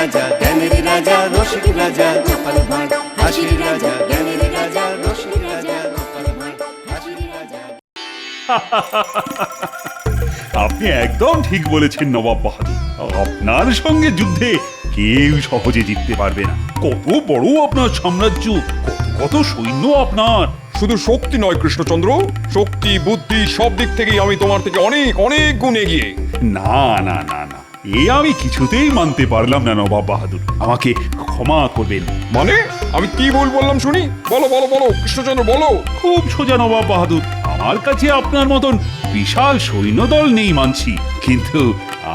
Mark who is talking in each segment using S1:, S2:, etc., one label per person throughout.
S1: রাজা জ্ঞানের রাজা রসিক রাজা গোপাল ভাঁড় হাসির রাজা জ্ঞানের রাজা রসিক রাজা গোপাল ভাঁড় হাসির রাজা।
S2: আপনি একদম ঠিক বলেছেন নবাব বাহাদুর। আপনার সঙ্গে যুদ্ধে কেউ সহজে জিততে পারবে না। কত বড় আপনার সাম্রাজ্য, কত কত সৈন্য আপনার।
S3: শুধু শক্তি নয় কৃষ্ণচন্দ্র, শক্তি বুদ্ধি সব দিক থেকেই আমি তোমার থেকে অনেক অনেক গুণ এগিয়ে।
S2: না না না না, এ আমি কিছুতেই মানতে পারলাম না নবাব বাহাদুর। আমাকে ক্ষমা করবেন।
S3: মানে আমি কি ভুল বললাম শুনি? বলো বলো বলো কৃষ্ণচন্দ্র বলো।
S2: খুব সোজা নবাব বাহাদুর, আমার কাছে আপনার মতন বিশাল সৈন্যদল নেই মানছি, কিন্তু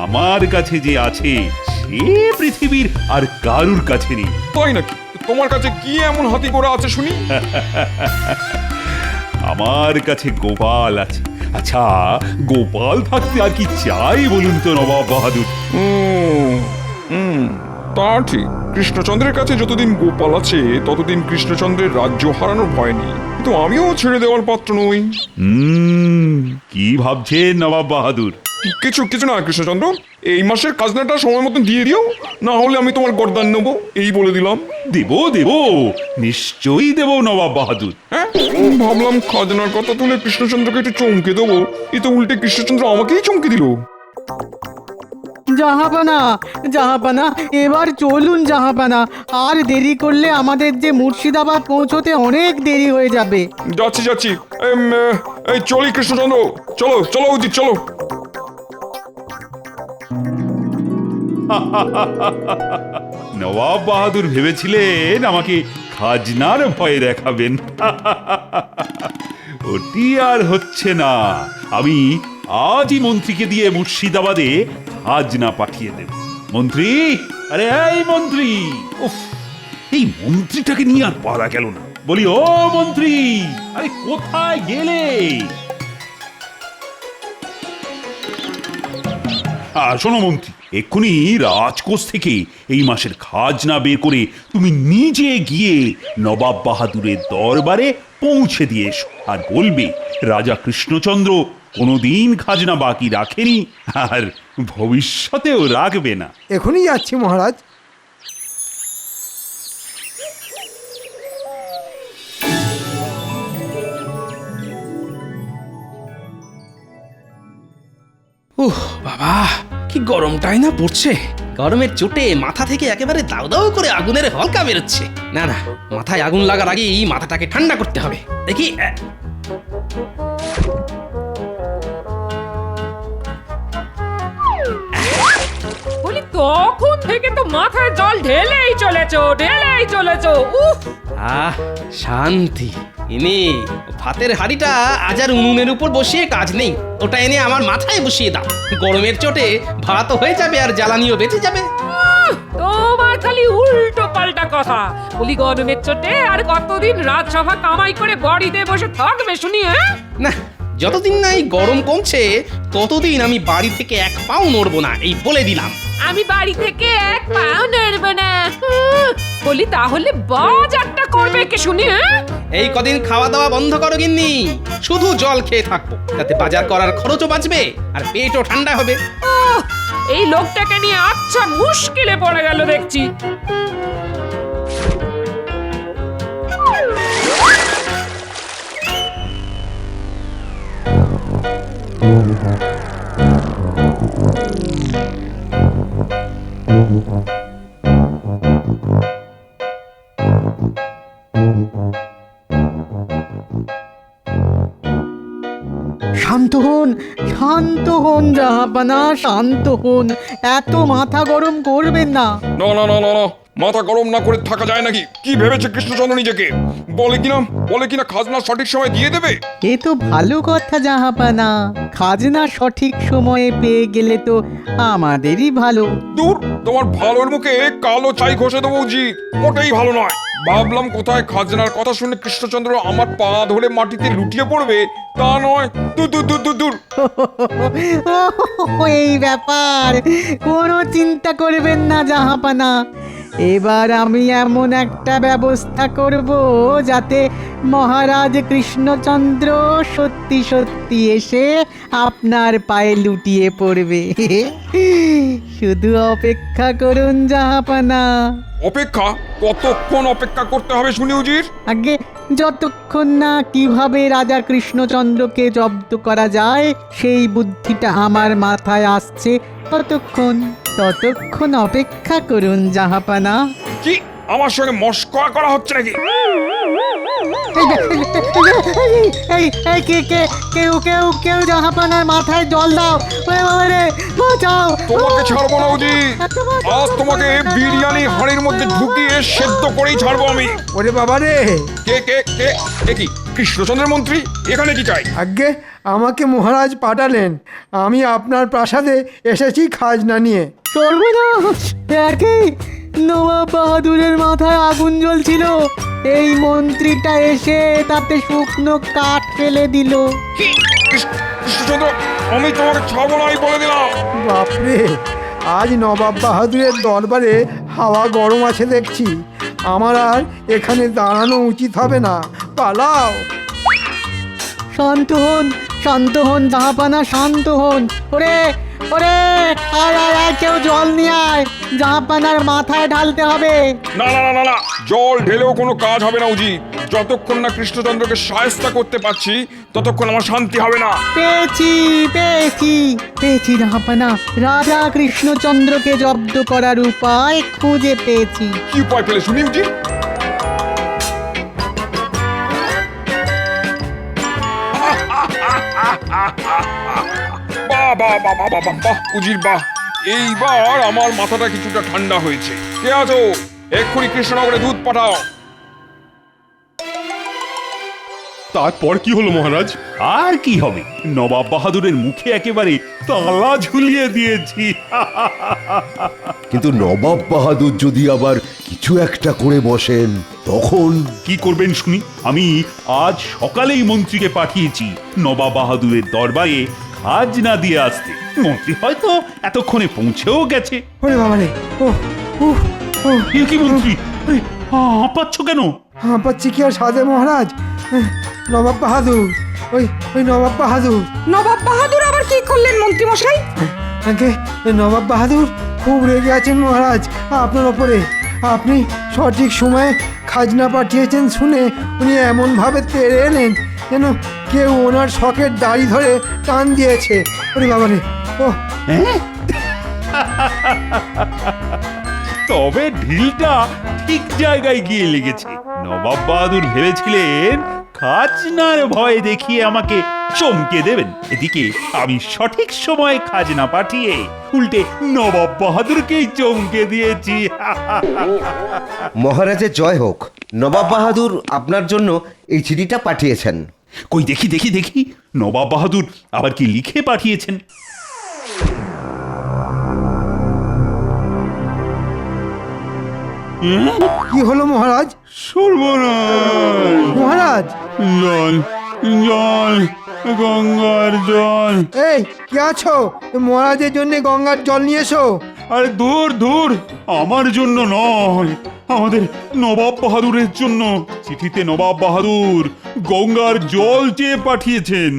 S2: আমার কাছে যে আছে সে পৃথিবীর আর কারুর কাছে নেই।
S3: তাই নাকি? তোমার কাছে কি এমন হাতি ঘোড়া আছে শুনি?
S2: আমার কাছে গোপাল আছে। আচ্ছা, গোপাল থাকতে আর কি চাই বলুন তো নবাব বাহাদুর?
S3: তা ঠিক, কৃষ্ণচন্দ্রের কাছে যতদিন গোপাল আছে ততদিন কৃষ্ণচন্দ্রের রাজ্য হারানোর ভয় নেই, কিন্তু আমিও ছেড়ে দেওয়ার পাত্র নই।
S2: কি ভাবছেন নবাব বাহাদুর?
S3: কিছু কিছু না কৃষ্ণচন্দ্র, এই মাসের খাজনাটা সময় মতন দিয়ে দিও, না হলে আমি তোমার গর্দান নেবো, এই বলে দিলাম।
S2: দেব দেব, নিশ্চয়ই দেব নবাব বাহাদুর।
S3: হ্যাঁ, ভাবলাম খাজনার কথা তুলে কৃষ্ণচন্দ্রকে একটু চমকে দেবো, এ তো উল্টে কৃষ্ণচন্দ্র আমাকেই চমকে দিল।
S4: জাহাপানা, জাহাপানা, এবার চলুন জাহাপানা, আর দেরি করলে আমাদের যে মুর্শিদাবাদ পৌঁছতে অনেক দেরি হয়ে যাবে।
S3: যাচ্ছি যাচ্ছি, এই চলি কৃষ্ণচন্দ্র, চলো চলো উচিত চলো।
S2: নবাব বাহাদুর ভেবেছিলেন আমাকে খাজনার ভয় দেখাবেন। ওটি আর হচ্ছে না। আমি আজই মন্ত্রীকে দিয়ে মুর্শিদাবাদে খাজনা পাঠিয়ে দেব। মন্ত্রী, আরে এই মন্ত্রী, উফ, এই মন্ত্রীটাকে নিয়ে আর পারা গেল না। বলি ও মন্ত্রী, আরে কোথায় গেলে? শোনো মন্ত্রী, এক্ষুনি রাজকোষ থেকে এই মাসের খাজনা বের করে তুমি নিজে গিয়ে নবাব বাহাদুরের দরবারে পৌঁছে দিয়ে এসো, আর বলবে রাজা কৃষ্ণচন্দ্র কোনোদিন খাজনা বাকি রাখেনি আর ভবিষ্যতেও রাখবে না।
S5: এখনই যাচ্ছি মহারাজ।
S6: উহ বাবা, কি গরমটাই না পড়ছে। গরমের চোটে মাথা থেকে একেবারে দাউ দাউ করে আগুনের হলকা বেরোচ্ছে। না না, মাথায় আগুন লাগার আগেই মাথাটাকে ঠান্ডা করতে হবে। দেখি,
S7: বলি তখন থেকে তো মাথায় জল ঢেলেই চলেছো। উফ,
S6: আহ, শান্তি। এনে ভাতের হাঁড়িটা আজ আর উনুনের উপর বসিয়ে কাজ নেই, ওটা এনে আমার মাথায় বসিয়ে দাও। গরমের চোটে ভাত হয়ে যাবে আর জ্বালানিও বেঁচে যাবে।
S7: তোমার খালি উল্টো পাল্টা কথা। বলি গরমের চোটে আর কতদিন রাজসভা কামাই করে বাড়িতে বসে থাকবে শুনি? হ্যাঁ
S6: না, যতদিন না এই গরম কমছে ততদিন আমি বাড়ি থেকে এক পাও নড়বো না, এই বলে দিলাম।
S7: আমি বাড়ি থেকে এক পাও নড়বো না। বলি তাহলে বাজারটা করবে কে শুনি?
S6: এই কদিন খাওয়া দাওয়া বন্ধ করো গিন্নি, শুধু জল খেয়ে থাকবো, তাতে বাজার করার খরচও বাঁচবে আর পেটও ঠান্ডা হবে।
S7: এই লোকটাকে নিয়ে আচ্ছা মুশকিলে পড়ে গেল দেখছি।
S4: শান্ত হন, শান্ত হন জাহাপানা, শান্ত হন। এত মাথা গরম করবেন না।
S3: না না না না না, মাথা গরম না করে থাকা যায় নাকি? কি ভেবেছে কৃষ্ণচন্দ্র নিজেকে? বলে কিনা খাজনা সঠিক সময় দিয়ে দেবে।
S4: এ তো ভালো কথা জাহাপানা, খাজনা সঠিক সময়ে পেয়ে গেলে তো আমাদেরই ভালো।
S3: দূর, তোমার ভালোর মুখে কালো ছাই ঘষে দেবো উচিত, মোটেই ভালো নয়। ভাবলাম কোথায় খাজনার কথা শুনে কৃষ্ণচন্দ্র আমার পা ধরে মাটিতে লুটিয়ে পড়বে, তা নয়। দূর দূর দূর দূর দূর।
S4: এই ব্যাপার, কোনো চিন্তা করবেন না জাহাপানা। এবার আমি এমন একটা ব্যবস্থা করব যাতে মহারাজ কৃষ্ণচন্দ্র সত্যি সত্যি এসে আপনার পায়ে লুটিয়ে পড়বে। শুধু অপেক্ষা করুন জাহাপানা।
S3: অপেক্ষা? কতক্ষণ অপেক্ষা করতে হবে শুনি উজির?
S4: আগে যতক্ষণ না কিভাবে রাজা কৃষ্ণচন্দ্রকে জব্দ করা যায় সেই বুদ্ধিটা আমার মাথায় আসছে, ততক্ষণ অপেক্ষা করুন জাহাপানা।
S3: কি আমার সঙ্গে মস্করা করা হচ্ছে নাকি?
S4: কেউ জাহাপানার মাথায় জল দাও, ওরে বাবা রে, বাঁচাও।
S3: তোমাকে ছাড়বো না উজির, আজ তোমাকে বিরিয়ানি হাঁড়ির মধ্যে ঢুকিয়ে সেদ্ধ করেই ছাড়বো আমি।
S5: ওরে বাবা রে!
S3: কে কে কে এ কি কৃষ্ণচন্দ্রের মন্ত্রী? এখানে কি চাই?
S5: আজ্ঞে, আমাকে মহারাজ পাঠালেন, আমি আপনার প্রাসাদে এসেছি খাজনা নিয়ে।
S4: সর্বনাশ! একই নবাব বাহাদুরের মাথায় আগুন জ্বলছিল, এই মন্ত্রীটা এসে তাতে শুকনো কাঠ ফেলে দিল।
S3: কি কৃষ্ণচন্দ্র, আমি তোমাকে ছাড়বো না, আমি বলে দিলাম।
S5: বাপরে, আজ নবাব বাহাদুরের দরবারে হাওয়া গরম আছে দেখছি। আমার আর এখানে দাঁড়ানো উচিত হবে না, পালাও।
S4: শান্ত হন জাহাপানা, শান্ত হন। ওরে ওরে, আয় কেউ জল নিয়ে আয়, জাহাপানার মাথায় ঢালতে হবে।
S3: না না না না না, জল ঢেলেও কোনো কাজ হবে না উজির। যতক্ষণ না কৃষ্ণচন্দ্রকে শায়েস্তা করতে পারছি ততক্ষণ আমার শান্তি হবে না।
S4: পেয়েছি জাহাপানা, রাজা কৃষ্ণচন্দ্রকে জব্দ করার উপায় খুঁজে পেয়েছি।
S3: কি উপায় পেলে শুনি উজির? বাহ বাহ বাহ বাহ বাহ বাহ উজির বাহ, এইবার আমার মাথাটা কিছুটা ঠান্ডা হয়েছে। কে আছো? এক্ষুনি কৃষ্ণনগরে দুধ পাঠাও।
S8: তারপর কি হলো মহারাজ?
S2: আর কি হবে, নবাব বাহাদুরের মুখে একেবারে তালা ঝুলিয়ে দিয়েছি।
S9: কিন্তু নবাব বাহাদুর যদি আবার কিছু একটা করে বসেন তখন?
S2: কি করবেন শুনি? আমি আজ সকালেই মন্ত্রীকে পাঠিয়েছি নবাব বাহাদুরের দরবারে খাজনা দিয়ে আসতে। মন্ত্রী হয়তো এতক্ষণে পৌঁছেও গেছে।
S5: ওরে বাবা রে!
S2: এ কি মন্ত্রী, হাঁপাচ্ছ কেন?
S5: হাঁপাচ্ছি কি আর সাধে মহারাজ? নবাব বাহাদুর, ওই নবাব বাহাদুর।
S10: নবাব বাহাদুর আবার কি করলেন মন্ত্রী মশাই?
S5: আগে নবাব বাহাদুর খুব রেগে আছেন মহারাজ আপনার ওপরে। আপনি সঠিক সময়ে খাজনা পাঠিয়েছেন শুনে উনি এমনভাবে তেড়ে এলেন যেন কেউ ওনার শখের দাড়ি ধরে টান দিয়েছে। ওরে বাবা রে! ও
S2: হ্যাঁ? তবে ঢিলটা ঠিক জায়গায় গিয়ে লেগেছে। নবাব বাহাদুর ভেবেছিলেন খাজনার ভয় দেখিয়ে আমাকে চমকে দেবেন, এদিকে আমি সঠিক সময়ে খাজনা পাঠিয়ে উল্টে নবাব বাহাদুরকেই চমকে দিয়েছি।
S11: মহারাজের জয় হোক। নবাব বাহাদুর আপনার জন্য এই চিঠিটা পাঠিয়েছেন।
S2: কই দেখি দেখি দেখি, নবাব বাহাদুর আবার কি লিখে পাঠিয়েছেন?
S5: কি হলো মহারাজ?
S2: সর্বনাশ!
S5: মহারাজ!
S2: জল জল, গঙ্গার জল।
S5: এই কি আছো? মহারাজের জন্য গঙ্গার জল নিয়ে এসো।
S2: আরে দূর, আমার জন্য নয়, আমাদের নবাব বাহাদুরের জন্য। চিঠিতে নবাব বাহাদুর গঙ্গার জল চেয়ে পাঠিয়েছেন।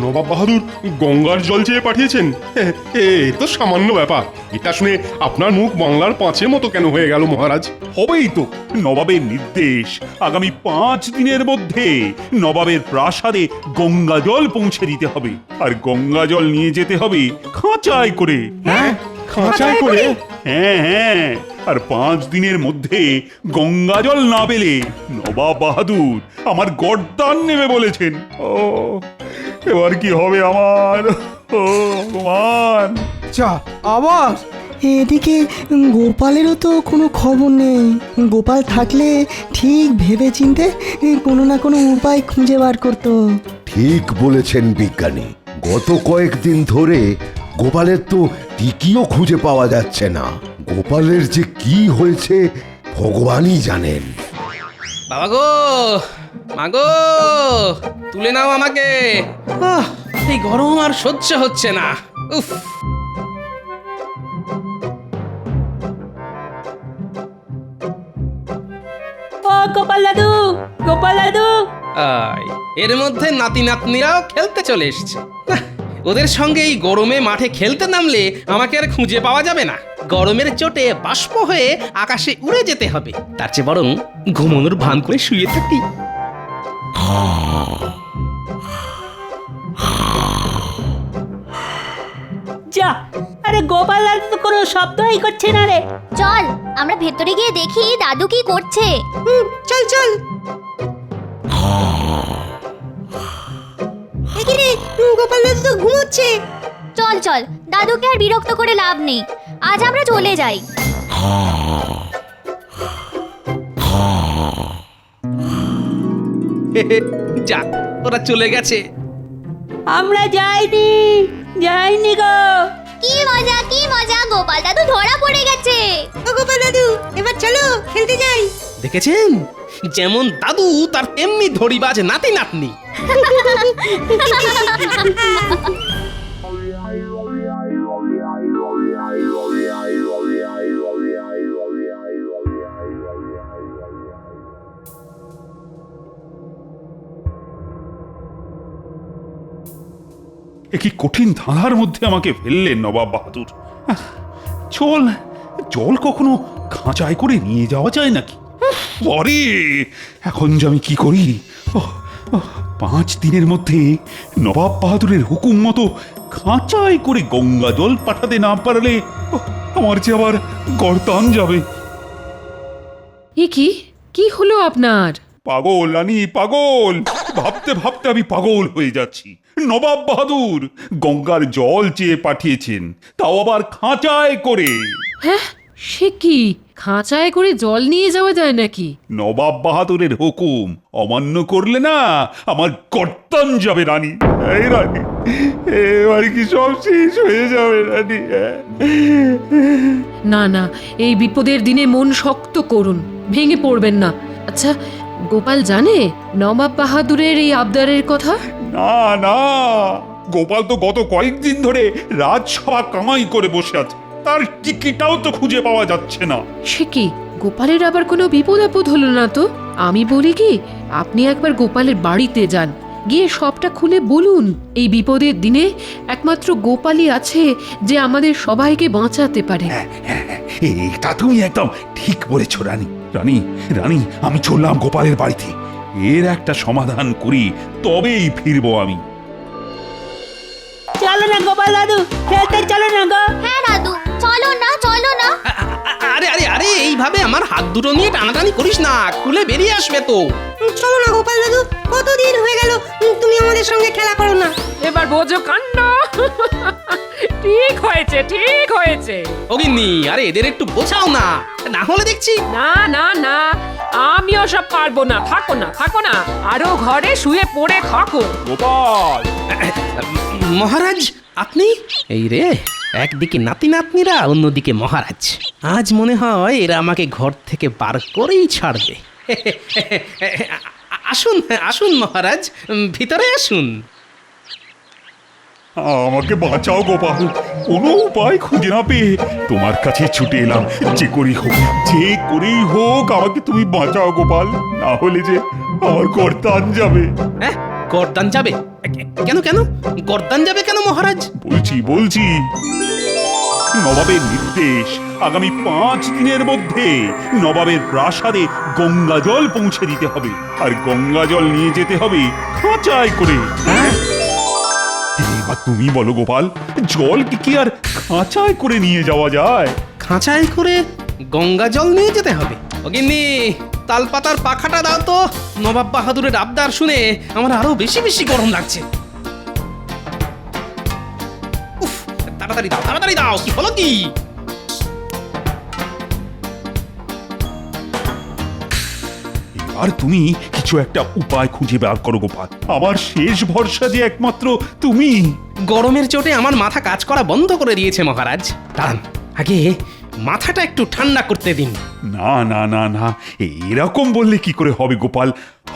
S8: নবাব বাহাদুর গঙ্গার জল চেয়ে পাঠিয়েছেন? এ তো সামান্য ব্যাপার। এটা শুনে আপনার মুখ বাংলার পাঁচের মতো কেন হয়ে গেল মহারাজ?
S2: হবেই তো, নবাবের নির্দেশ আগামী 5 দিনের মধ্যে নবাবের প্রাসাদে গঙ্গা জল পৌঁছে দিতে হবে, আর গঙ্গা জল নিয়ে যেতে হবে খাঁচায় করে।
S8: হ্যাঁ, খাঁচায় করে?
S2: হ্যাঁ, আর 5 দিনের মধ্যে গঙ্গা জল না পেলে নবাব বাহাদুর আমার গর্দান নেবে বলেছেন। ও এবার কি হবে আমার? ও ভগবান!
S5: চা আবার
S12: এদিকে গোপালেরও তো কোনো খবর নেই। গোপাল থাকলে ঠিক ভেবে চিনতে কোনো না কোনো উপায় খুঁজে বার করতো।
S9: ঠিক বলেছেন বিজ্ঞানী, গত কয়েকদিন ধরে গোপালের তো টিকিও খুঁজে পাওয়া যাচ্ছে না। গোপালের যে কি হয়েছে ভগবানই জানেন।
S6: বাবা গো, মাগো, তুলে নাও আমাকে। এই গরম আর সহ্য হচ্ছে না। উফ!
S10: ও গোপাল দাদু, গোপাল দাদু!
S6: এর মধ্যে নাতি নাতনিরাও খেলতে চলে এসছে। ওদের সঙ্গে এই গরমে মাঠে খেলতে নামলে আমাকে আর খুঁজে পাওয়া যাবে না। গরমের চোটে বাষ্প হয়ে আকাশে উড়ে যেতে হবে, তার চেয়ে বরং ঘুমানোর ভান করে শুয়ে থাকি।
S10: যা, আরে গোপাল দাদু তো কোনো শব্দই করছে না রে।
S13: চল আমরা ভেতরে গিয়ে দেখি দাদু কি করছে।
S10: চল চল। এখানে গোপাল দাদু তো ঘুমোচ্ছে।
S13: চল চল, দাদুকে আর বিরক্ত করে লাভ নেই, আজ আমরা চলে যাই।
S6: যাক, ওরা চলে গেছে।
S10: আমরা যাইনি গো।
S13: কি মজা, গোপাল দাদু ধরা পড়ে গেছে।
S10: ও গোপাল দাদু, এবার চলো খেলতে যাই।
S6: দেখেছেন, যেমন দাদু তার তেমনি ধরিবাজ নাতি নাতনি।
S2: এ কি কঠিন ধাঁধার মধ্যে আমাকে ফেললেন নবাব বাহাদুর। চল, জল কখনো খাঁচায় করে নিয়ে যাওয়া যায় নাকি? পরে এখন যে আমি কি করি? 5 দিনের মধ্যে নবাব বাহাদুরের হুকুম মতো খাঁচায় করে গঙ্গা জল পাঠাতে না পারলে আমার যে আবার গর্দান যাবে।
S7: এ কি হলো আপনার?
S2: পাগল রানী, পাগল। ভাবতে ভাবতে আমি পাগল হয়ে যাচ্ছি। নবাব বাহাদুর গঙ্গার জল চেয়ে পাঠিয়েছেন, তাও আবার খাঁচায় করে।
S7: হ্যাঁ, সে কি? খাঁচায় করে জল নিয়ে যাওয়া যায় নাকি?
S2: নবাব বাহাদুরের হুকুম অমান্য করলে না আমার গর্দান যাবে রানী। এই রানী, এবার কি সব শেষ হয়ে যাবে রানী?
S7: না, এই বিপদের দিনে মন শক্ত করুন, ভেঙে পড়বেন না। আচ্ছা, গোপাল জানে নবাব বাহাদুরের এই আবদারের কথা?
S2: না, গোপাল তো গত কয়েকদিন ধরে রাজসভা কামাই করে বসে আছে, তার টিকিটাও তো খুঁজে পাওয়া যাচ্ছে না।
S7: সে কি, গোপালের আবার কোনো বিপদ আপদ হলো না তো? আমি বলি কি, আপনি একবার গোপালের বাড়িতে যান, গিয়ে সবটা খুলে বলুন। এই বিপদের দিনে একমাত্র গোপালই আছে যে আমাদের সবাইকে বাঁচাতে পারে।
S2: এটা তুমি একদম ঠিক বলেছ রানী। রানী রানী আমি চললাম গোপালের বাড়িতে, এর একটা সমাধান করি, তবেই ফিরবো আমি।
S10: চলো না গোপাল দাদু, খেলতে চলো না গো।
S13: হ্যাঁ দাদু, চলো না।
S6: আরে আরে আরে, এইভাবে আমার হাত দুটো নিয়ে টানাটানি করিস না, খুলে বেরিয়ে আসবে তো।
S10: চলো না গোপাল দাদু, কতদিন হয়ে গেল তুমি আমাদের সঙ্গে খেলা করো না।
S7: এবার বোঝো কাণ্ড। ঠিক হয়েছে।
S6: অগিন্নি, আরে এদের একটু বোঝাও না, না হলে দেখছি।
S7: না, আমিও সব পারবো না। থাকো না, আরো ঘরে শুয়ে পড়ে থাকো।
S2: গোপাল!
S6: মহারাজ, আপনি? এই রে, একদিকে নাতি নাতনিরা, অন্যদিকে মহারাজ। আজ মনে হয় এরা আমাকে ঘর থেকে বার করেই ছাড়বে। আসুন মহারাজ, ভিতরে আসুন।
S2: আমাকে বাঁচাও গোপাল, কোনো উপায় খুঁজে না পেয়ে তোমার কাছে ছুটে এলাম। যে করেই হোক আমাকে তুমি বাঁচাও গোপাল, না হলে যে আমার গর্দান যাবে।
S6: হ্যাঁ, গর্দান যাবে? কেন গর্দান যাবে কেন মহারাজ?
S2: বলছি নবাবের নির্দেশ, আগামী 5 দিনের মধ্যে নবাবের প্রাসাদে গঙ্গা জল পৌঁছে দিতে হবে, আর গঙ্গা জল নিয়ে যেতে হবে খাঁচায় করে। এবার তুমি বলো গোপাল, জল কি আর খাঁচায় করে নিয়ে যাওয়া যায়?
S6: খাঁচায় করে গঙ্গা জল নিয়ে যেতে হবে? অগিন্নি, তালপাতার পাখাটা দাও তো। নবাব বাহাদুরের আবদার শুনে আমার আরো বেশি গরম লাগছে। উফ, তাড়াতাড়ি দাও। কি হলো কি?
S2: আর তুমি কিছু একটা উপায় খুঁজে বার করো গোপাল, আমার শেষ ভরসা যে একমাত্র তুমি।
S6: গরমের চোটে আমার মাথা কাজ করা বন্ধ করে দিয়েছে মহারাজ। দাঁড়ান, আগে মাথাটা একটু ঠান্ডা করতে দিন।
S2: না, এরকম বললে কি করে হবে গোপাল?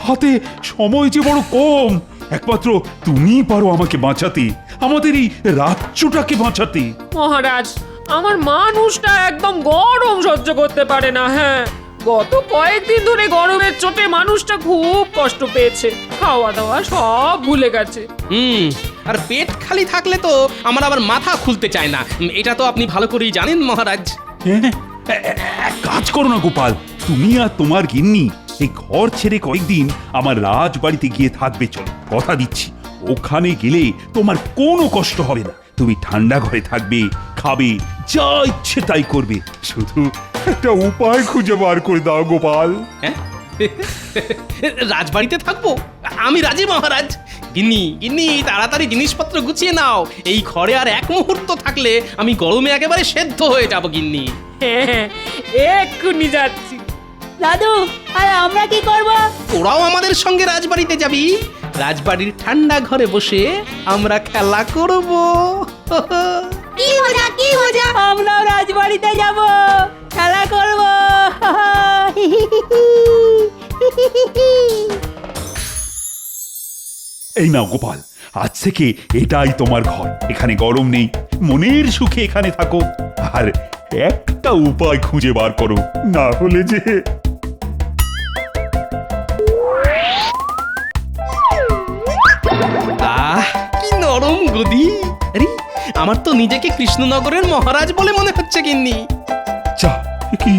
S2: হাতে সময় যে বড় কম, একমাত্র তুমিই পারো আমাকে বাঁচাতে, আমাদের এই রাজ্যটাকে বাঁচাতে।
S7: মহারাজ, আমার মানুষটা একদম গরম সহ্য করতে পারে না। হ্যাঁ, গত কয়েকদিন ধরে গরমের চোটে মানুষটা খুব কষ্ট পেয়েছে, খাওয়া দাওয়া সব ভুলে গেছে।
S6: আর পেট খালি থাকলে তো আমার আবার মাথা খুলতে চায় না। এটা তো আপনি ভালো করেই জানেন মহারাজ।
S2: হ্যাঁ, এক কাজ করো না গোপাল, তুমি আর তোমার গিন্নি এই ঘর ছেড়ে কয়েকদিন আমার রাজবাড়িতে গিয়ে থাকবে। চলো, কথা দিচ্ছি ওখানে গেলে তোমার কোনো কষ্ট হবে না। তুমি ঠান্ডা ঘরে থাকবে, খাবে, যা ইচ্ছে তাই করবে। শুধু একটা উপায় খুঁজে বার করে দাও গোপাল।
S6: হ্যাঁ, রাজবাড়িতে থাকবো? আমি রাজি মহারাজ। গিন্নি গিন্নি তাড়াতাড়ি জিনিসপত্র গুছিয়ে নাও। এই ঘরে আর এক মুহূর্ত থাকলে আমি গরমে একেবারে সেদ্ধ হয়ে যাব গিন্নি।
S7: হ্যাঁ, এক্ষুনি যাচ্ছি।
S10: দাদু আর আমরা কি করব?
S6: তোরাও আমাদের সঙ্গে রাজবাড়িতে যাবি। রাজবাড়ির ঠান্ডা ঘরে বসে আমরা খেলা করব।
S10: কি মজা কি মজা!
S7: আমরাও রাজবাড়িতে যাব, খেলা করব।
S2: এই নাও গোপাল, আজ থেকে এটাই তোমার ঘর। এখানে গরম নেই, মনের সুখে এখানে থাকো। আর একটা উপায় খুঁজে বার করো, না হলে যে
S6: আহ, কি নরম গদি! আরে, আমার তো নিজেকে কৃষ্ণনগরের মহারাজ বলে মনে হচ্ছে গিন্নি।
S2: যা, কি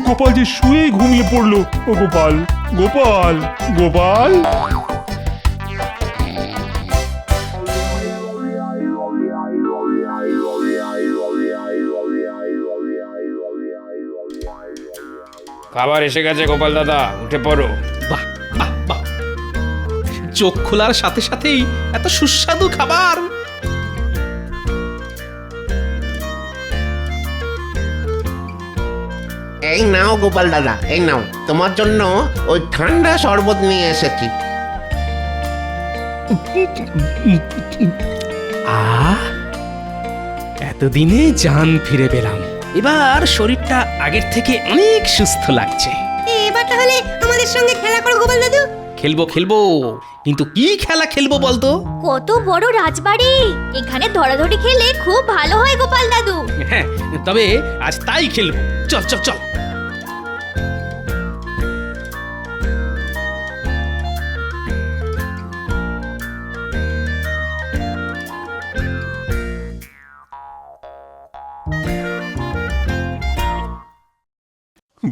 S2: গোপাল যে শুয়ে ঘুমিয়ে পড়লো। ও গোপাল, গোপাল, গোপাল!
S3: খাবার এসে গেছে গোপাল দাদা, উঠে পড়ো।
S6: বাহ বাহ বাহ, চোখ খোলার সাথে সাথেই এত সুস্বাদু খাবার।
S11: এই নাও গোপাল দাদা, এই নাও তোমার জন্য ওই ঠান্ডা শরবত নিয়ে এসেছি।
S6: আহ, এতদিনে জান ফিরে পেলাম। এবার শরীরটা আগের থেকে অনেক সুস্থ লাগছে।
S10: এবার তাহলে আমাদের সঙ্গে খেলা করো গোপাল দাদু।
S6: খেলবো খেলবো, কিন্তু কি খেলা খেলবো বলতো?
S13: কত বড় রাজবাড়ি, এখানে ধরাধরি খেলে খুব ভালো হয় গোপাল দাদু।
S6: হ্যাঁ, তবে আজ তাই খেলবো। চল চল চল।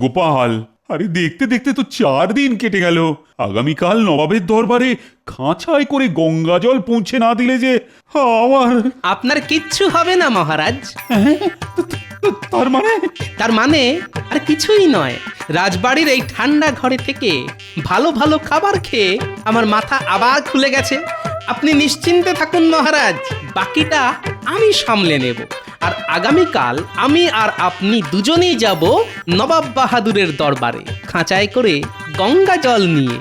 S2: গোপাল, আরে দেখতে দেখতে তো 4 দিন কেটে গেল। আগামীকাল নবাবের দরবারে খাঁচায় করে গঙ্গা জল পৌঁছে না দিলে যে আমার...
S6: আপনার কিচ্ছু হবে না মহারাজ।
S2: তার মানে?
S6: তার মানে আর কিছুই নয়। রাজবাড়ির এই ঠান্ডা ঘরে থেকে ভালো ভালো খাবার খেয়ে আমার মাথা আবার খুলে গেছে। আপনি নিশ্চিন্তে থাকুন মহারাজ, বাকিটা আমি সামলে নেব। আর আগামীকাল আমি আর আপনি দুজনেই যাব নবাব বাহাদুরের দরবারে, খাঁচায় করে গঙ্গা জল নিয়ে।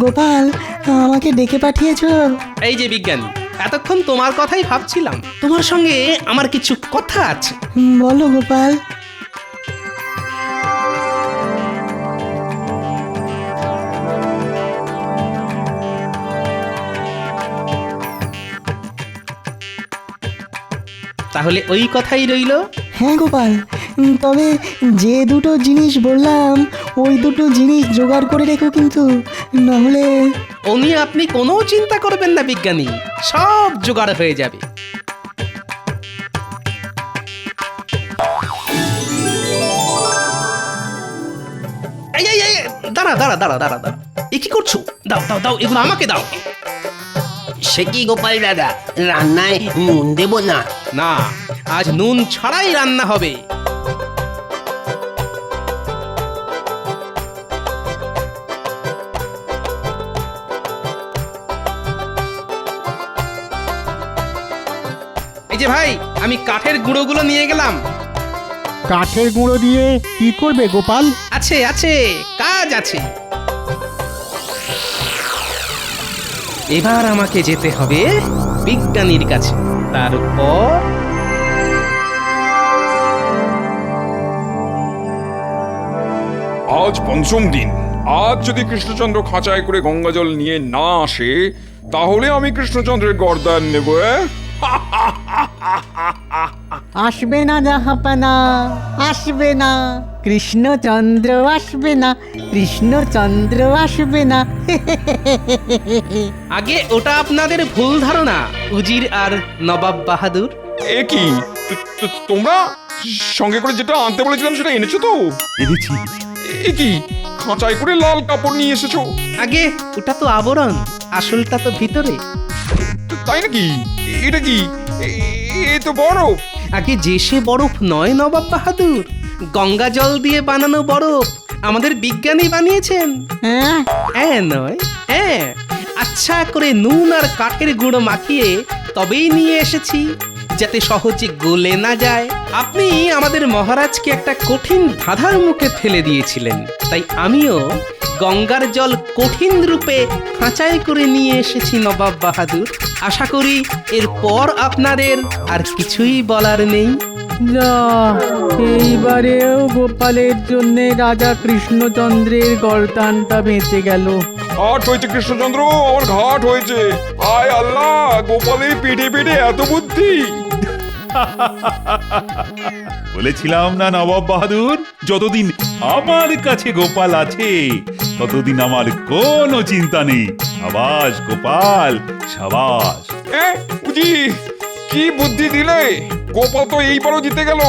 S12: গোপাল, আমাকে ডেকে পাঠিয়েছো?
S6: এই যে বিজ্ঞানী, এতক্ষণ তোমার কথাই ভাবছিলাম। তোমার সঙ্গে আমার কিছু কথা আছে।
S12: বলো গোপাল।
S6: তাহলে ওই কথাই রইল।
S12: হ্যাঁ গোপাল, তবে যে দুটো জিনিস বললাম ওই দুটো জিনিস জোগাড় করে রেখো কিন্তু, নাহলে...
S6: ও নিয়ে আপনি কোনো চিন্তা করবেন না বিজ্ঞানী, সব জোগাড় হয়ে যাবে। এই এই এই, দাঁড়া দাঁড়া দাঁড়া দাঁড়া দাঁড়া, এ কি করছো? দাও দাও দাও, এগুলো আমাকে দাও।
S11: সে কি গোপাল দাদা, রান্নায় নুন দেব না?
S6: না, আজ নুন ছাড়াই রান্না হবে। এই যে ভাই, আমি কাঠের গুঁড়োগুলো নিয়ে গেলাম।
S4: কাঠের গুঁড়ো দিয়ে কি করবে গোপাল?
S6: আছে আছে, কাজ আছে। এবার আমাকে যেতে হবে বিজ্ঞানীর কাছে। তারপর
S3: আজ পঞ্চম দিন। আজ যদি কৃষ্ণচন্দ্র খাঁচায় করে গঙ্গা জল নিয়ে না আসে, তাহলে আমি কৃষ্ণচন্দ্রের গর্দান নেব।
S4: আসবে না জাহাপানা, আসবে না। কৃষ্ণচন্দ্র আসবে না, কৃষ্ণচন্দ্র আসবে না।
S6: আগে ওটা আপনাদের ভুল ধারণা উজির আর নবাব বাহাদুর।
S3: এ কি তোমরা সঙ্গে করে যেটা আনতে বলেছিলাম সেটা এনেছো তো?
S2: এনেছি।
S3: এ কি খাঁচাই করে লাল কাপড় নিয়ে এসেছো?
S6: আগে ওটা তো আবরণ, আসলটা তো ভিতরে।
S3: তাই নাকি? এটা কি? এ তো বরফ।
S6: আগে যে সে বরফ নয় নবাব বাহাদুর, গঙ্গা জল দিয়ে বানানো বরফ আমাদের বিজ্ঞানী বানিয়েছেন।
S4: হ্যাঁ
S6: হ্যাঁ নয় হ্যাঁ, আচ্ছা করে নুন আর কাঠের গুঁড়ো মাখিয়ে তবেই নিয়ে এসেছি, যাতে সহজে গলে না যায়। আপনি আমাদের মহারাজকে একটা কঠিন ধাঁধার মুখে ফেলে দিয়েছিলেন, তাই আমিও গঙ্গার জল কঠিন রূপে খাঁচায় করে নিয়ে এসেছি নবাব বাহাদুর। আশা করি এরপর আপনাদের আর কিছুই বলার নেই।
S4: যা, এইবারেও গোপালের জন্য রাজা কৃষ্ণচন্দ্রের গর্দানটা বেঁচে গেল।
S3: ঘাট হয়েছে কৃষ্ণচন্দ্র, আমার ঘাট হয়েছে। আয় আল্লাহ, গোপালের পেটে পেটে এত বুদ্ধি।
S2: বলেছিলাম না নবাব বাহাদুর, যতদিন আমার কাছে গোপাল আছে ততদিন আমার কোনো চিন্তা নেই। সাবাস গোপাল, সাবাস।
S3: উজি, কি বুদ্ধি দিলে! গোপাল তো এইবারও জিতে গেল।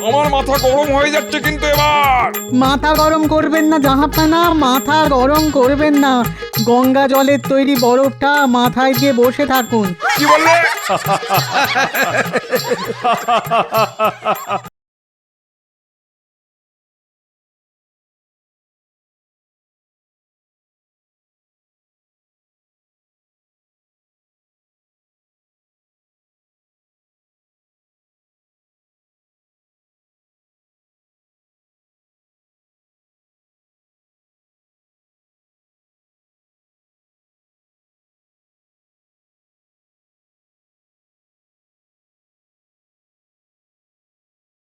S3: আমার মাথা গরম হয়ে যাচ্ছে কিন্তু এবার।
S4: মাথা গরম করবেন না জাহাপানা, মাথা গরম করবেন না। গঙ্গা জলের তৈরি বরফটা মাথায় দিয়ে বসে থাকুন।
S3: কি বললে?